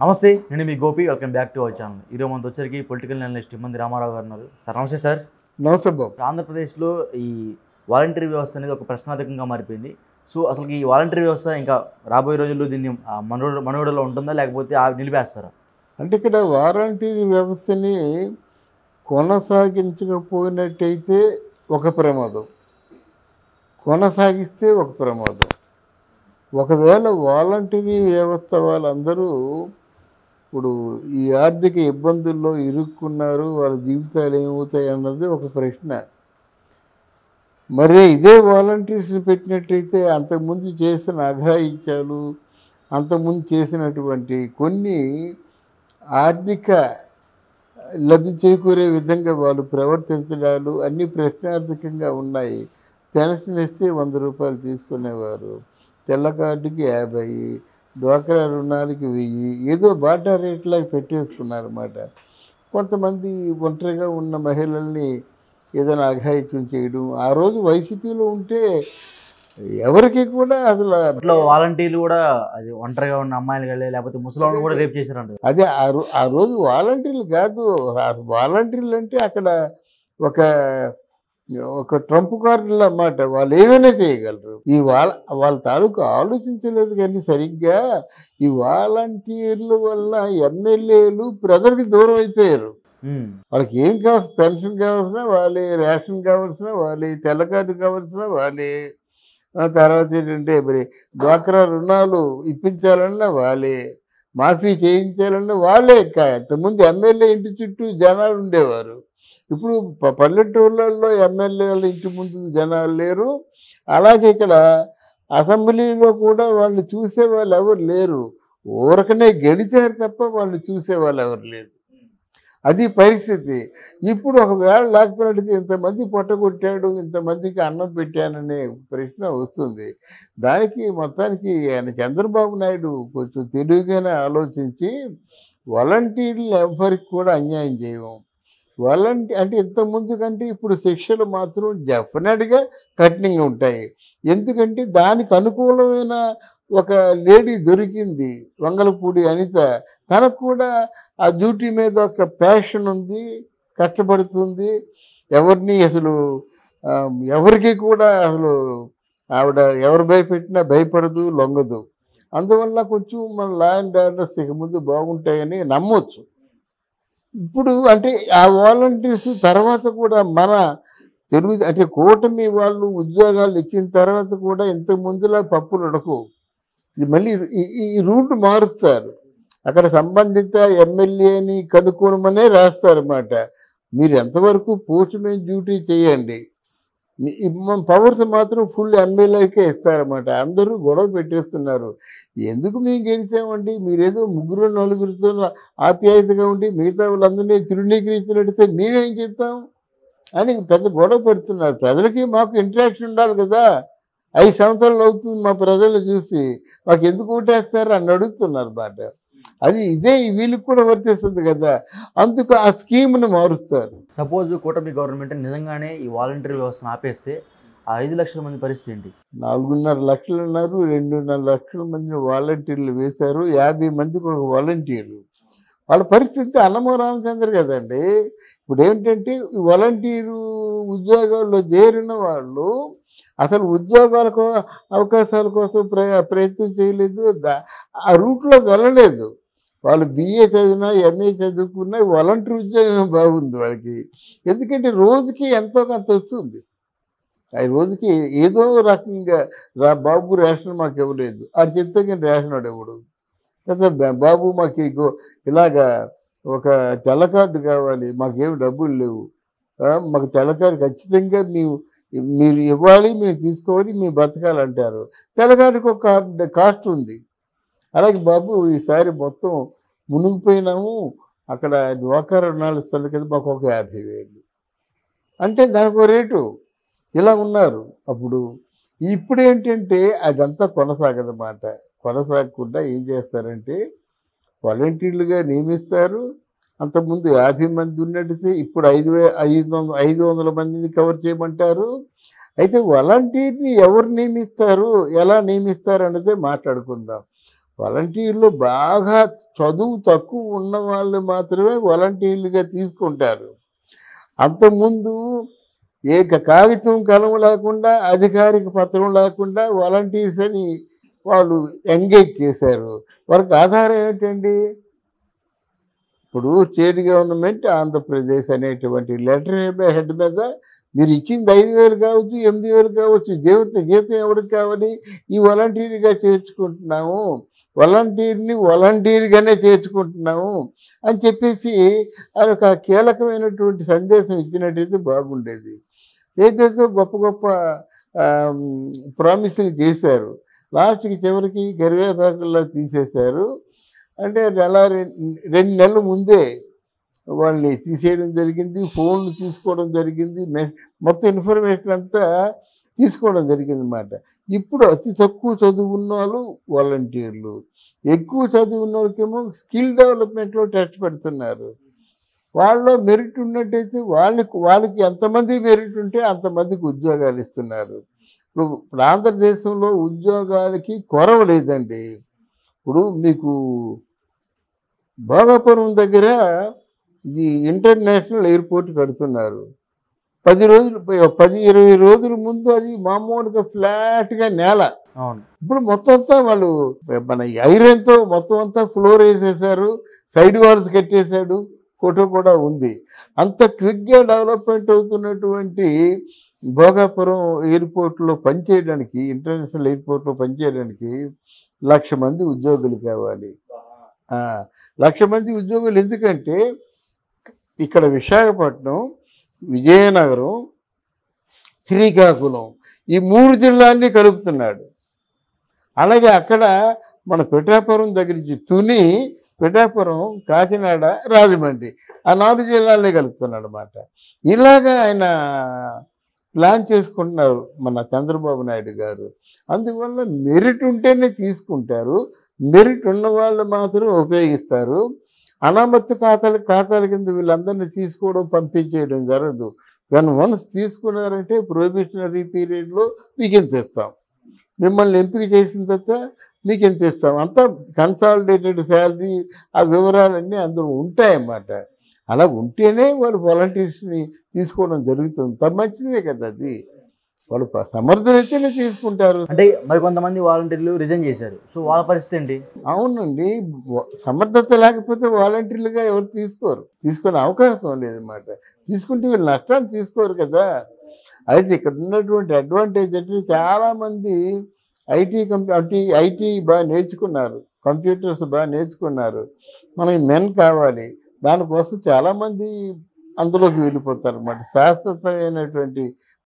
నమస్తే, నేను మీ Gopi. Welcome back to our channel. ఈరోజు మనతో వచ్చరికి పొలిటికల్ అనలిస్ట్ ఇమ్మంది రామారావు గారు ఉన్నారు. సార్ నమస్తే సార్. నమస్తే బాబు. ఆంధ్రప్రదేశ్లో ఈ వాలంటరీ వ్యవస్థ అనేది ఒక ప్రశ్నార్థకంగా మారిపోయింది. సో అసలు ఈ వాలంటరీ వ్యవస్థ ఇంకా రాబోయే రోజుల్లో దీన్ని మనుగడలో ఉంటుందా, లేకపోతే నిలిపేస్తారా? అంటే ఇక్కడ వాలంటీర్ వ్యవస్థని కొనసాగించకపోయినట్టయితే ఒక ప్రమాదం, కొనసాగిస్తే ఒక ప్రమాదం. ఒకవేళ వాలంటరీ వ్యవస్థ వాళ్ళందరూ ఇప్పుడు ఈ ఆర్థిక ఇబ్బందుల్లో ఇరుక్కున్నారు, వాళ్ళ జీవితాలు ఏమవుతాయి అన్నది ఒక ప్రశ్న. మరి ఇదే వాలంటీర్స్ని పెట్టినట్టయితే అంతకుముందు చేసిన అఘాయిత్యాలు, అంతకుముందు చేసినటువంటి కొన్ని ఆర్థిక లబ్ధి చేకూరే విధంగా వాళ్ళు ప్రవర్తించడాలు అన్నీ ప్రశ్నార్థకంగా ఉన్నాయి. పెన్షన్ ఇస్తే 100 రూపాయలు తీసుకునేవారు, తెల్ల కార్డుకి 50, డ్వాక్రా రుణాలకి 1000, ఏదో బాటా రేట్లాగా పెట్టేసుకున్నారన్నమాట. కొంతమంది ఒంటరిగా ఉన్న మహిళల్ని ఏదైనా అఘాయిత్యం చేయడం. ఆ రోజు వైసీపీలో ఉంటే ఎవరికి కూడా అసలు అట్లా వాలంటీర్లు కూడా అది ఒంటరిగా ఉన్న అమ్మాయిలు కానీ లేకపోతే ముసలాలను కూడా రేపు చేశారంట. అదే ఆ రోజు వాలంటీర్లు కాదు, వాలంటీర్లు అంటే అక్కడ ఒక ట్రంప్ కార్డులు అన్నమాట. వాళ్ళు ఏమైనా చేయగలరు. వాళ్ళ తాలూకు ఆలోచించలేదు. కానీ సరిగ్గా ఈ వాలంటీర్ల వల్ల ఎమ్మెల్యేలు ప్రజలకు దూరం అయిపోయారు. వాళ్ళకి ఏం కావాల్సిన, పెన్షన్ కావాల్సిన వాళ్ళే, రేషన్ కావాల్సిన వాళ్ళే, తెల్ల కార్డు కావాల్సిన వాళ్ళే, తర్వాత ఏంటంటే మరి డ్వాక్రా రుణాలు ఇప్పించాలన్నా వాళ్ళే, మాఫీ చేయించాలన్నా వాళ్ళే. ఇంతకుముందు ఎమ్మెల్యే ఇంటి చుట్టూ జనాలు ఉండేవారు. ఇప్పుడు పల్లెటూళ్ళల్లో ఎమ్మెల్యేల ఇంటి ముందు జనాలు లేరు. అలాగే ఇక్కడ అసెంబ్లీలో కూడా వాళ్ళు చూసేవాళ్ళు ఎవరు లేరు. ఊరకనే గెలిచారు తప్ప వాళ్ళు చూసేవాళ్ళు ఎవరు లేరు. అది పరిస్థితి. ఇప్పుడు ఒకవేళ లేకపోయినట్టు ఇంతమంది పొట్టగొట్టాడు, ఇంతమందికి అన్నం పెట్టాననే ప్రశ్న వస్తుంది. దానికి మొత్తానికి ఆయన చంద్రబాబు నాయుడు కొంచెం తెలివిగానే ఆలోచించి వాలంటీర్లు ఎవరికి కూడా అన్యాయం చేయము. అంటే ఇంతకుముందు కంటే ఇప్పుడు శిక్షలు మాత్రం డెఫినెట్గా కఠినంగా ఉంటాయి. ఎందుకంటే దానికి అనుకూలమైన ఒక లేడీ దొరికింది, వంగలపూడి అనిత. తనకు కూడా ఆ డ్యూటీ మీద ఒక ప్యాషన్ ఉంది, కష్టపడుతుంది. ఎవరికి కూడా అసలు ఆవిడ ఎవరు భయపెట్టినా భయపడదు, లొంగదు. అందువల్ల కొంచెం మన లా అండ్ ఆర్డర్స్ ఇక ముందు బాగుంటాయని నమ్మొచ్చు. ఇప్పుడు అంటే ఆ వాలంటీర్స్ తర్వాత కూడా మన అంటే కూటమి వాళ్ళు ఉద్యోగాలు ఇచ్చిన తర్వాత కూడా ఇంతకు ముందులా పప్పులు ఉడకవు. ఇది మళ్ళీ ఈ రూట్ మారుస్తారు. అక్కడ సంబంధిత ఎమ్మెల్యేని కనుక్కోమనే రాస్తారన్నమాట. మీరు ఎంతవరకు పోస్ట్మెన్ డ్యూటీ చేయండి, పవర్స్ మాత్రం ఫుల్ ఎమ్మెల్యేకే ఇస్తారన్నమాట. అందరూ గొడవ పెట్టేస్తున్నారు. ఎందుకు మేము గెలిచామండి, మీరేదో 3-4 ఆప్యాయతగా ఉండి మిగతా వాళ్ళందరినీ తృణీకరించినట్టయితే మేమేం చెప్తాం అని పెద్ద గొడవ పెడుతున్నారు. ప్రజలకి మాకు ఇంటరాక్షన్ ఉండాలి కదా. 5 సంవత్సరాలు అవుతుంది మా ప్రజలు చూసి, మాకు ఎందుకు ఓటేస్తారు అని అడుగుతున్నారు అన్నమాట. అది ఇదే వీళ్ళకి కూడా వర్తిస్తుంది కదా. అందుకు ఆ స్కీమ్ని మారుస్తారు. సపోజ్ కూటమి గవర్నమెంట్ నిజంగానే ఈ వాలంటరీ వ్యవస్థను ఆపేస్తే ఆ 5 లక్షల మంది పరిస్థితి ఏంటి? 4.5 లక్షలు ఉన్నారు, 2.5 లక్షల మంది వాలంటీర్లు వేశారు, 50 మందికి ఒక వాలంటీర్లు. వాళ్ళ పరిస్థితి అన్నమో రామచంద్ర కదండి. ఇప్పుడు ఏంటంటే ఈ వాలంటీరు ఉద్యోగాల్లో చేరిన వాళ్ళు అసలు ఉద్యోగాలకు అవకాశాల కోసం ప్రయత్నం చేయలేదు, ఆ రూట్లో వెళ్ళలేదు. వాళ్ళు BA చదివినా, MA చదువుకున్నా వాలంటీర్ ఉద్యోగం బాగుంది వాళ్ళకి. ఎందుకంటే రోజుకి ఎంతో కొంత వస్తుంది. ఆ రోజుకి ఏదో రకంగా బాబు రేషన్ మాకు ఇవ్వలేదు అది చెప్తే కానీ రేషన్ వాడు ఇవ్వడు. బాబు మాకు ఇలాగా ఒక తెల్ల కార్డు కావాలి, మాకేమి డబ్బులు లేవు, మాకు తెల్ల కార్డు ఖచ్చితంగా మీరు ఇవ్వాలి, మేము తీసుకోవాలి, మేము బతకాలంటారు. తెల్ల కార్డుకి ఒక కాస్ట్ ఉంది. అలాగే బాబు ఈసారి మొత్తం మునిగిపోయినాము, అక్కడ డ్వాక్రా రుణాలు ఇస్తారు కదా, మాకు ఒక 50,000 అంటే దానికి ఒక రేటు. ఇలా ఉన్నారు. అప్పుడు ఇప్పుడు ఏంటంటే అదంతా కొనసాగదన్నమాట. కొనసాగకుండా ఏం చేస్తారంటే వాలంటీర్లుగా నియమిస్తారు. అంతకుముందు 50 మంది ఉన్నట్టు ఇప్పుడు 500 మందిని కవర్ చేయమంటారు. అయితే వాలంటీర్ని ఎవరు నియమిస్తారు, ఎలా నియమిస్తారు అన్నదే మాట్లాడుకుందాం. వాలంటీర్లు బాగా చదువు తక్కువ ఉన్న వాళ్ళు మాత్రమే వాలంటీర్లుగా తీసుకుంటారు. అంతకుముందు కాగితం కలం లేకుండా, అధికారిక పత్రం లేకుండా వాలంటీర్స్ అని వాళ్ళు ఎంగేజ్ చేశారు. వాళ్ళకి ఆధారం ఏంటండి? ఇప్పుడు స్టేట్ గవర్నమెంట్ ఆంధ్రప్రదేశ్ అనేటువంటి లెటర్ హెడ్ మీద మీరు ఇచ్చింది 5,000 కావచ్చు, 8,000 కావచ్చు, జీతం ఎవరికి కావాలి? ఈ వాలంటీర్గా చేర్చుకుంటున్నాము, వాలంటీర్గానే చేర్చుకుంటున్నాము అని చెప్పేసి ఆయన ఒక కీలకమైనటువంటి సందేశం ఇచ్చినట్టయితే బాగుండేది. ఏదైతే గొప్ప గొప్ప ప్రామిసులు చేశారు, లాస్ట్కి చివరికి కరివేపాకుల్లో తీసేశారు. అంటే 2 నెలల ముందే వాళ్ళని తీసేయడం జరిగింది, ఫోన్లు తీసుకోవడం జరిగింది, మొత్తం ఇన్ఫర్మేషన్ అంతా తీసుకోవడం జరిగింది అన్నమాట. ఇప్పుడు అతి తక్కువ చదువున్న వాళ్ళు వాలంటీర్లు, ఎక్కువ చదువున్న వాళ్ళకేమో స్కిల్ డెవలప్మెంట్లో టెస్ట్ పెడుతున్నారు. వాళ్ళలో మెరిట్ ఉన్నట్టయితే వాళ్ళకి ఎంతమంది మెరిట్ ఉంటే అంతమందికి ఉద్యోగాలు ఇస్తున్నారు. ఇప్పుడు ఆంధ్రదేశంలో ఉద్యోగాలకి కొరవ లేదండి. ఇప్పుడు మీకు భోగాపురం దగ్గర ఇది ఇంటర్నేషనల్ ఎయిర్పోర్ట్ కడుతున్నారు. 10-20 రోజుల ముందు అది మామూలుగా ఫ్లాట్గా నేల. ఇప్పుడు మొత్తం అంతా వాళ్ళు మన ఐరన్తో మొత్తం అంతా ఫ్లోర్ వేసేసారు, సైడ్ వాల్స్ కట్టేశాడు, ఫోటో కూడా ఉంది. అంత క్విక్గా డెవలప్మెంట్ అవుతున్నటువంటి భోగాపురం ఎయిర్పోర్ట్లో పనిచేయడానికి, ఇంటర్నేషనల్ ఎయిర్పోర్ట్లో పనిచేయడానికి 1,00,000 మంది ఉద్యోగులు కావాలి. 1,00,000 మంది ఉద్యోగులు. ఎందుకంటే ఇక్కడ విశాఖపట్నం, విజయనగరం, శ్రీకాకుళం ఈ 3 జిల్లాల్ని కలుపుతున్నాడు. అలాగే అక్కడ మన పిఠాపురం దగ్గర నుంచి తుని, పిఠాపురం, కాకినాడ, రాజమండ్రి ఆ 4 జిల్లాల్ని కలుపుతున్నాడు అన్నమాట. ఇలాగా ఆయన ప్లాన్ చేసుకుంటున్నారు మన చంద్రబాబు నాయుడు గారు. అందువల్ల మెరిట్ ఉంటేనే తీసుకుంటారు, మెరిట్ ఉన్న వాళ్ళు మాత్రం ఉపయోగిస్తారు. అనామత్తు ఖాతాల కింద వీళ్ళందరినీ తీసుకోవడం, పంపించేయడం జరగదు. కానీ వన్స్ తీసుకున్నారంటే ప్రొహిబిషనరీ పీరియడ్లో మీకు ఎంత ఇస్తాం, మిమ్మల్ని ఎంపిక చేసిన తర్వాత మీకు ఎంత ఇస్తాం, అంతా కన్సాలిడేటెడ్ శాలరీ ఆ వివరాలన్నీ అందులో ఉంటాయన్నమాట. అలా ఉంటేనే వాళ్ళు వాలంటీర్స్ని తీసుకోవడం జరుగుతుంది. తప్ప మంచిదే కదా అది. వాళ్ళు సమర్థులైతేనే తీసుకుంటారు. అంటే మరి కొంతమంది వాలంటీర్లు రిజైన్ చేశారు, సో వాళ్ళ పరిస్థితి ఏంటి? అవునండి, సమర్థత లేకపోతే వాలంటీర్లుగా ఎవరు తీసుకునే అవకాశం లేదన్నమాట. తీసుకుంటే వీళ్ళు నష్టాన్ని తీసుకోరు కదా. అయితే ఇక్కడ ఉన్నటువంటి అడ్వాంటేజ్ అంటే చాలామంది ఐటీ బాగా నేర్చుకున్నారు, కంప్యూటర్స్ బాగా నేర్చుకున్నారు. మనకి మెన్ కావాలి, దానికోసం చాలామంది అందులోకి వెళ్ళిపోతారు అన్నమాట. శాశ్వతమైనటువంటి